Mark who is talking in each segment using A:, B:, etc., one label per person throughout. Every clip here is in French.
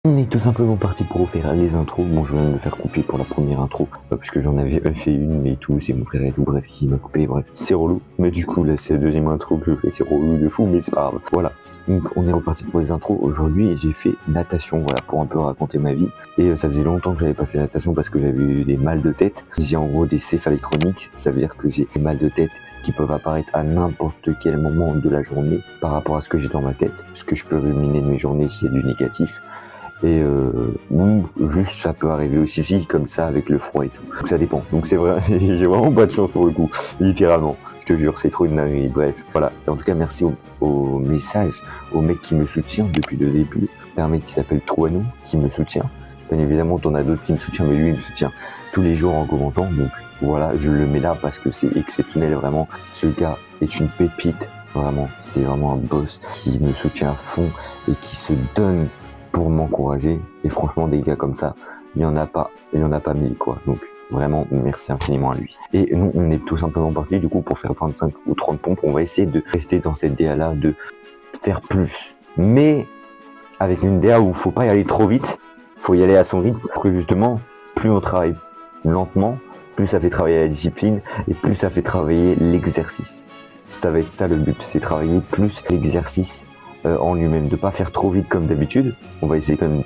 A: On est tout simplement parti pour faire les intros. Bon, je viens de me faire couper pour la première intro, puisque j'en avais fait une et tout, c'est mon frère et tout, bref, qui m'a coupé, bref, c'est relou. Mais du coup, là, c'est la deuxième intro que je fais, c'est relou de fou, mais c'est pas grave. Voilà, donc on est reparti pour les intros. Aujourd'hui, j'ai fait natation, voilà, pour un peu raconter ma vie. Et ça faisait longtemps que j'avais pas fait natation parce que j'avais eu des mal de tête. J'ai en gros des céphalées chroniques, ça veut dire que j'ai des mal de tête qui peuvent apparaître à n'importe quel moment de la journée par rapport à ce que j'ai dans ma tête, ce que je peux ruminer de mes journées s'il y a du négatif. Et ou juste ça peut arriver aussi comme ça avec le froid et tout. Donc ça dépend. Donc c'est vrai, j'ai vraiment pas de chance pour le coup, littéralement. Je te jure, c'est trop une dinguerie. Bref, voilà. Et en tout cas, merci au message, au mec qui me soutient depuis le début. C'est un mec qui s'appelle Trouanou qui me soutient. Bien évidemment, t'en as d'autres qui me soutiennent, mais lui il me soutient tous les jours en commentant. Donc voilà, je le mets là parce que c'est exceptionnel vraiment. Ce gars est une pépite. Vraiment, c'est vraiment un boss qui me soutient à fond et qui se donne pour m'encourager. Et franchement, des gars comme ça, il y en a pas 1000 quoi. Donc vraiment, merci infiniment à lui. Et nous, on est tout simplement parti du coup pour faire 25 ou 30 pompes. On va essayer de rester dans cette DA là, de faire plus. Mais avec une DA où faut pas y aller trop vite, faut y aller à son rythme pour que justement, plus on travaille lentement, plus ça fait travailler la discipline et plus ça fait travailler l'exercice. Ça va être ça le but, c'est travailler plus l'exercice en lui-même, de pas faire trop vite comme d'habitude. On va essayer quand même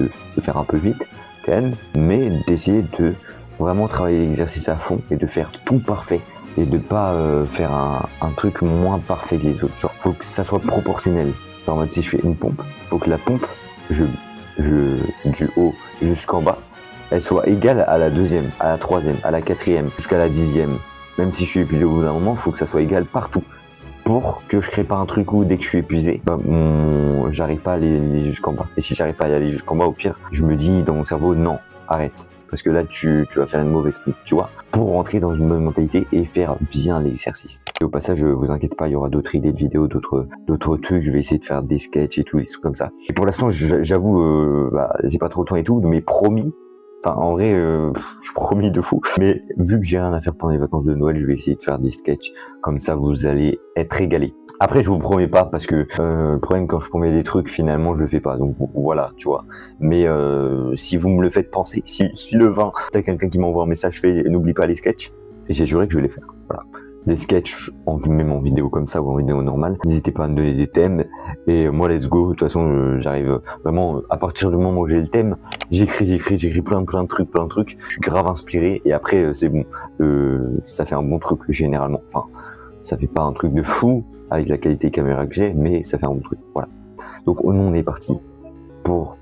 A: de faire un peu vite quand même, mais d'essayer de vraiment travailler l'exercice à fond et de faire tout parfait et de pas faire un truc moins parfait que les autres. Genre, faut que ça soit proportionnel. Genre, si je fais une pompe, faut que la pompe, du haut jusqu'en bas, elle soit égale à la deuxième, à la troisième, à la quatrième, jusqu'à la 10e. Même si je suis épuisé au bout d'un moment, faut que ça soit égal partout. Pour que je crée pas un truc où dès que je suis épuisé, j'arrive pas à aller jusqu'en bas. Et si j'arrive pas à aller jusqu'en bas, au pire, je me dis dans mon cerveau, non, arrête. Parce que là, tu vas faire une mauvaise pompe, tu vois. Pour rentrer dans une bonne mentalité et faire bien l'exercice. Et au passage, vous inquiétez pas, il y aura d'autres idées de vidéos, d'autres trucs. Je vais essayer de faire des sketchs et tout, des trucs comme ça. Et pour l'instant, j'avoue, j'ai pas trop le temps et tout, mais promis. Enfin, en vrai, je promis de fou. Mais vu que j'ai rien à faire pendant les vacances de Noël, je vais essayer de faire des sketchs. Comme ça, vous allez être régalés. Après, je vous promets pas parce que le problème quand je promets des trucs, finalement, je le fais pas. Donc voilà, tu vois. Mais si vous me le faites penser, si le 20, t'as quelqu'un qui m'envoie un message, n'oublie pas les sketchs. Et j'ai juré que je vais les faire. Voilà. Des sketchs, même en vidéo comme ça ou en vidéo normale. N'hésitez pas à me donner des thèmes. Et moi, let's go. De toute façon, j'arrive vraiment, à partir du moment où j'ai le thème, j'écris plein de trucs. Je suis grave inspiré. Et après, c'est bon. Ça fait un bon truc, généralement. Enfin, ça fait pas un truc de fou avec la qualité caméra que j'ai, mais ça fait un bon truc. Voilà. Donc, nous, on est parti pour